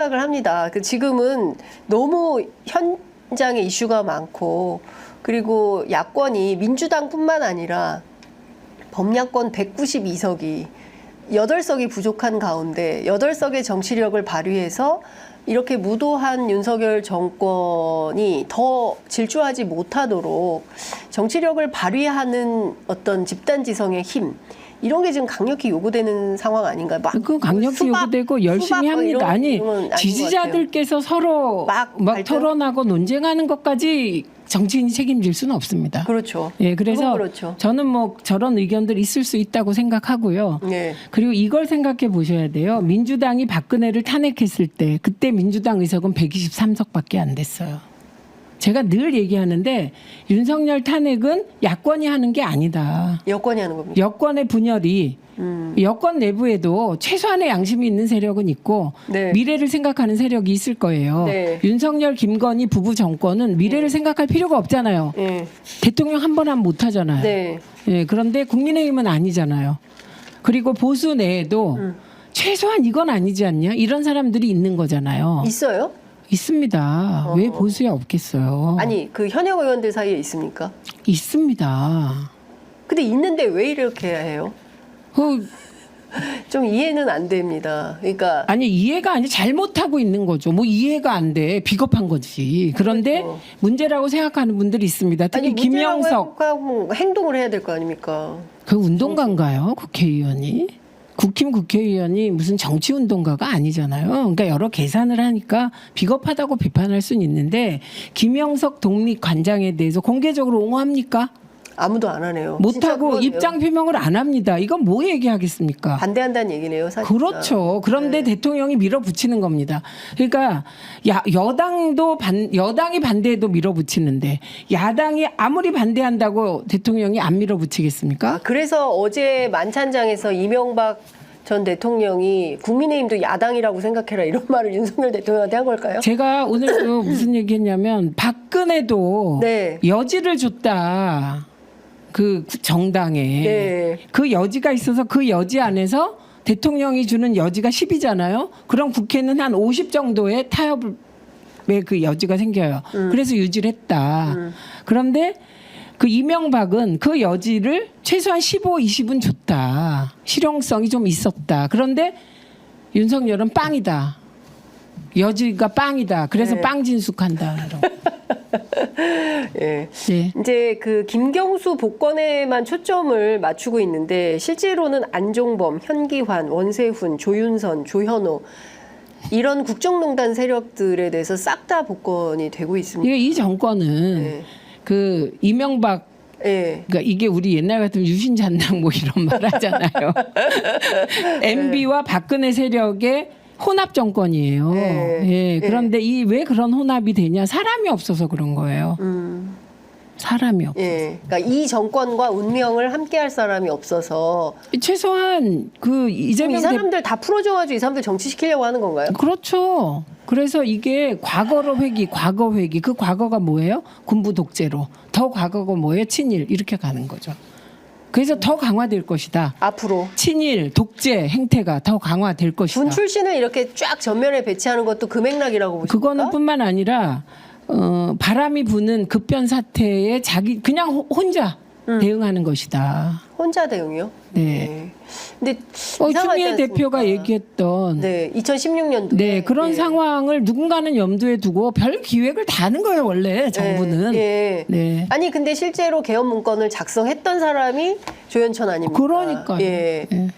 생각을 합니다. 지금은 너무 현장에 이슈가 많고, 그리고 야권이 민주당뿐만 아니라 범야권 192석이 8석이 부족한 가운데 8석의 정치력을 발휘해서 이렇게 무도한 윤석열 정권이 더 질주하지 못하도록 정치력을 발휘하는 어떤 집단지성의 힘, 이런 게 지금 강력히 요구되는 상황 아닌가요? 그 강력히 요구되고 열심히 합니다. 아니, 지지자들께서 서로 막 토론하고 논쟁하는 것까지 정치인이 책임질 수는 없습니다. 그렇죠. 예, 그래서 그렇죠. 저는 뭐 저런 의견들 있을 수 있다고 생각하고요. 네. 그리고 이걸 생각해 보셔야 돼요. 민주당이 박근혜를 탄핵했을 때 그때 민주당 의석은 123석밖에 안 됐어요. 제가 늘 얘기하는데 윤석열 탄핵은 야권이 하는 게 아니다. 여권이 하는 겁니다. 여권의 분열이 여권 내부에도 최소한의 양심이 있는 세력은 있고 네. 미래를 생각하는 세력이 있을 거예요. 네. 윤석열, 김건희 부부 정권은 미래를 생각할 필요가 없잖아요. 네. 대통령 한 번 하면 못하잖아요. 네. 예, 그런데 국민의힘은 아니잖아요. 그리고 보수 내에도 최소한 이건 아니지 않냐? 이런 사람들이 있는 거잖아요. 있어요? 있습니다. 왜 보수에 없겠어요? 아니, 그 현역 의원들 사이에 있습니까? 있습니다. 근데 있는데 왜 이렇게 해야 해요? 좀 이해는 안 됩니다. 그러니까 아니, 이해가 아니라 잘못하고 있는 거죠. 뭐 이해가 안 돼. 비겁한 거지. 그런데 그렇죠. 문제라고 생각하는 분들이 있습니다. 특히 아니, 김영석. 하고 행동을 해야 될 거 아닙니까? 그 운동가인가요? 국회의원이? 국힘 국회의원이 무슨 정치 운동가가 아니잖아요. 그러니까 여러 계산을 하니까 비겁하다고 비판할 수는 있는데 김영석 독립관장에 대해서 공개적으로 옹호합니까? 아무도 안 하네요. 못하고 입장 표명을 안 합니다. 이건 뭐 얘기하겠습니까? 반대한다는 얘기네요, 사실. 그렇죠. 그런데 네. 대통령이 밀어붙이는 겁니다. 그러니까 여당이 반대해도 밀어붙이는데 야당이 아무리 반대한다고 대통령이 안 밀어붙이겠습니까? 그래서 어제 만찬장에서 이명박 전 대통령이 국민의힘도 야당이라고 생각해라 이런 말을 윤석열 대통령한테 한 걸까요? 제가 오늘 또 무슨 얘기했냐면 박근혜도 네. 여지를 줬다. 그 정당에. 네. 그 여지가 있어서 그 여지 안에서 대통령이 주는 여지가 10이잖아요. 그럼 국회는 한 50 정도의 타협의 그 여지가 생겨요. 그래서 유지를 했다. 그런데 그 이명박은 그 여지를 최소한 15, 20은 줬다. 실용성이 좀 있었다. 그런데 윤석열은 빵이다. 여지가 빵이다. 그래서 네. 빵 진숙한다. 예. 네. 이제 그 김경수 복권에만 초점을 맞추고 있는데 실제로는 안종범, 현기환, 원세훈, 조윤선, 조현오 이런 국정농단 세력들에 대해서 싹 다 복권이 되고 있습니다. 이 정권은 네. 그 이명박 예. 그러니까 이게 우리 옛날 같으면 유신잔당 뭐 이런 말 하잖아요. MB와 박근혜 세력의 혼합 정권이에요. 네. 예. 그런데 왜 그런 혼합이 되냐? 사람이 없어서 그런 거예요. 사람이 없어서. 예. 그러니까 이 정권과 운명을 함께할 사람이 없어서 최소한 그 이 이재명 사람들 다 풀어줘가지고 이 사람들 정치시키려고 하는 건가요? 그렇죠. 그래서 이게 과거 회기. 그 과거가 뭐예요? 군부 독재로. 더 과거가 뭐예요? 친일. 이렇게 가는 거죠. 그래서 더 강화될 것이다. 앞으로. 친일, 독재 행태가 더 강화될 것이다. 군 출신을 이렇게 쫙 전면에 배치하는 것도 그 맥락이라고 보십니까? 그거는 뿐만 아니라 바람이 부는 급변 사태에 그냥 혼자 대응하는 것이다. 혼자 대응이요? 네. 근데 추미애 대표가 얘기했던 네, 2016년도에 네, 그런 상황을 누군가는 염두에 두고 별 기획을 다 하는 거예요, 원래 정부는. 예. 네. 아니 근데 실제로 개헌 문건을 작성했던 사람이 조현천 아닙니까? 그러니까요. 예. 네.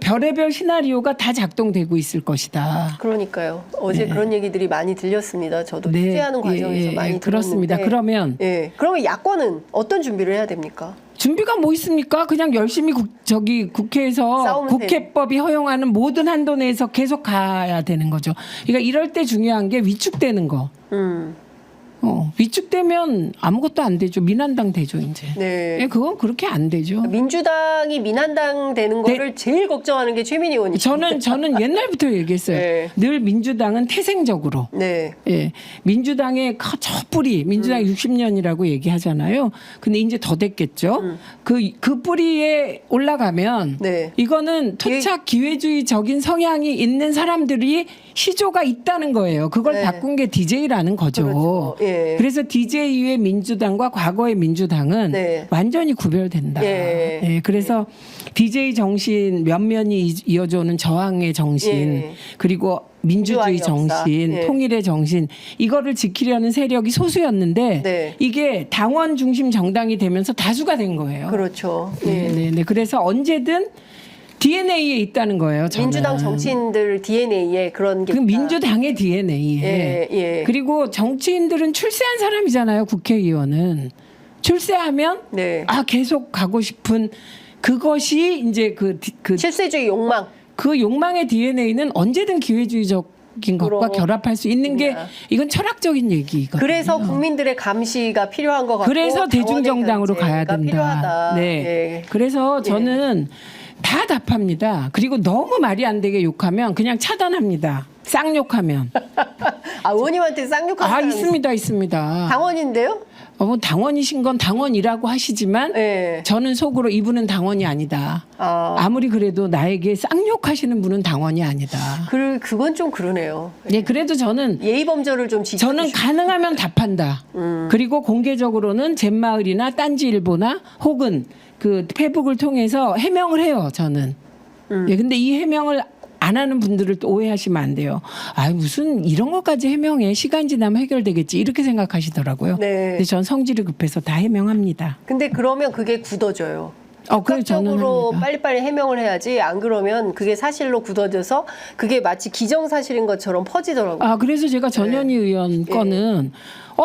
별의별 시나리오가 다 작동되고 있을 것이다. 그러니까요. 어제 그런 얘기들이 많이 들렸습니다. 저도 네. 취재하는 과정에서 많이 그렇습니다. 들었는데. 그러면 그러면 야권은 어떤 준비를 해야 됩니까? 준비가 뭐 있습니까? 그냥 열심히 국회에서 국회법이 허용하는 모든 한도 내에서 계속 가야 되는 거죠. 그러니까 이럴 때 중요한 게 위축되는 거. 위축되면 아무것도 안 되죠. 민한당 되죠, 이제. 네. 예, 그건 그렇게 안 되죠. 민주당이 민한당 되는 거를 제일 걱정하는 게 최민희 의원이죠. 저는 옛날부터 얘기했어요. 네. 늘 민주당은 태생적으로. 네. 예. 민주당의 첫 뿌리, 민주당 60년이라고 얘기하잖아요. 근데 이제 더 됐겠죠. 그 뿌리에 올라가면 네. 이거는 토착 기회주의적인 성향이 있는 사람들이 시조가 있다는 거예요. 그걸 네. 바꾼 게 DJ라는 거죠. 그렇죠. 예. 그래서 DJ 이후의 민주당과 과거의 민주당은 네. 완전히 구별된다. 예. 예, 그래서 DJ 정신 면면이 이어져오는 저항의 정신 예. 그리고 민주주의 민주화의 역사. 정신, 예. 통일의 정신 이거를 지키려는 세력이 소수였는데 네. 이게 당원 중심 정당이 되면서 다수가 된 거예요. 그렇죠. 네, 예. 네, 네. 그래서 언제든 DNA에 있다는 거예요. 저는. 민주당 정치인들 DNA에 그런 게 그 있다. 민주당의 DNA에. 예, 예. 그리고 정치인들은 출세한 사람이잖아요. 국회의원은. 출세하면 네. 계속 가고 싶은 그것이 이제 실세주의 욕망. 그 욕망의 DNA는 언제든 기회주의적인 것과 그럼. 결합할 수 있는 게 네. 이건 철학적인 얘기거든요. 그래서 국민들의 감시가 필요한 것 같고 그래서 대중정당으로 당원의 가야 견제가 된다. 필요하다. 네. 예. 그래서 저는 다 답합니다. 그리고 너무 말이 안 되게 욕하면 그냥 차단합니다. 쌍욕하면. 의원님한테 쌍욕하는 사람이 있습니다. 당원인데요? 뭐 당원이신 건 당원이라고 하시지만 네. 저는 속으로 이분은 당원이 아니다. 아무리 그래도 나에게 쌍욕하시는 분은 당원이 아니다. 그건 좀 그러네요. 네, 그래도 저는 예의 범절을 좀 지켜. 저는 가능하면 답한다. 그리고 공개적으로는 젠마을이나 딴지일보나 혹은 그 페북을 통해서 해명을 해요. 저는. 예, 근데 이 해명을 안 하는 분들을 또 오해하시면 안 돼요. 무슨 이런 것까지 해명해. 시간 지나면 해결되겠지. 이렇게 생각하시더라고요. 네. 근데 전 성질이 급해서 다 해명합니다. 근데 그러면 그게 굳어져요. 그래서 저는 적극적으로 합니다. 빨리빨리 해명을 해야지. 안 그러면 그게 사실로 굳어져서 그게 마치 기정사실인 것처럼 퍼지더라고요. 그래서 제가 전현희 의원 거는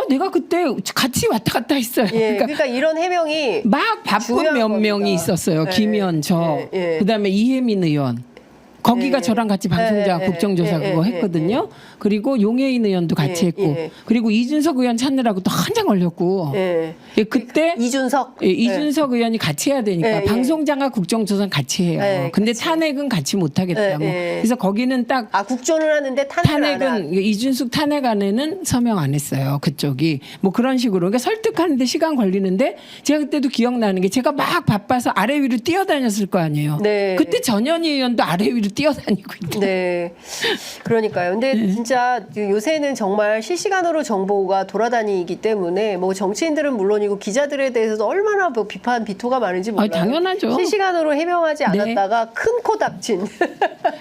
내가 그때 같이 왔다 갔다 했어요. 예, 그러니까 이런 해명이 막 바쁜 중요한 몇 겁니다. 명이 있었어요. 예, 김현, 그다음에 이혜민 의원. 거기가 예. 저랑 같이 방송자 예, 국정조사 예, 그거 예, 했거든요. 그리고 용해인 의원도 같이 예, 했고, 예. 그리고 이준석 의원 찾느라고 또 한참 걸렸고. 예. 그때 이준석 이준석 의원이 같이 해야 되니까 예, 예. 방송장과 국정조사는 같이 해요. 예, 근데 같이. 탄핵은 같이 못 하겠다고. 예, 예. 그래서 거기는 딱 국조를 하는데 탄핵은 안 탄핵은 이준석 탄핵안에는 서명 안 했어요. 그쪽이 뭐 그런 식으로 그러니까 설득하는데 시간 걸리는데 제가 그때도 기억나는 게 제가 막 바빠서 아래 위로 뛰어다녔을 거 아니에요. 네. 그때 전현희 의원도 아래 위로 뛰어다니고 있다. 네, 그러니까요. 근데 진짜 요새는 정말 실시간으로 정보가 돌아다니기 때문에 뭐 정치인들은 물론이고 기자들에 대해서도 얼마나 뭐 비판 비토가 많은지 몰라요. 당연하죠. 실시간으로 해명하지 않았다가 큰 코 닥친.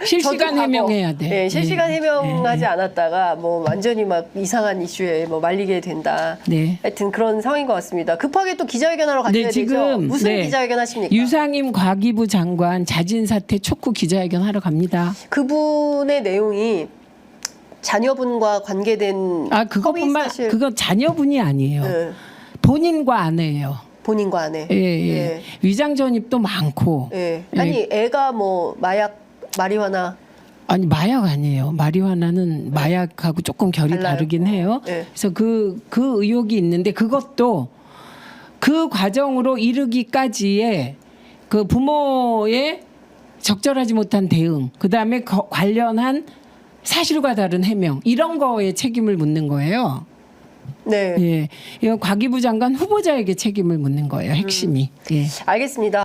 실시간 저도 과거, 해명해야 돼. 네, 실시간 네. 해명하지 않았다가 뭐 완전히 막 이상한 이슈에 뭐 말리게 된다. 네. 하여튼 그런 상황인 것 같습니다. 급하게 또 기자회견하러 가셔야 되죠. 무슨 기자회견 하십니까? 유상임 과기부 장관 자진 사퇴 촉구 기자회견 하러 갑니다. 그분의 내용이 자녀분과 관계된 그것뿐만 사실 그건 자녀분이 아니에요. 네. 본인과 아내예요. 본인과 아내. 예. 위장 전입도 많고. 예. 아니 애가 뭐 마리화나 아니 마약 아니에요. 마리화나는 마약하고 조금 결이 달라요. 다르긴 해요. 네. 그래서 그 의혹이 있는데 그것도 그 과정으로 이르기까지의 그 부모의 적절하지 못한 대응, 그 다음에 관련한 사실과 다른 해명 이런 거에 책임을 묻는 거예요. 네. 예, 이거 과기부 장관 후보자에게 책임을 묻는 거예요. 핵심이. 예. 알겠습니다.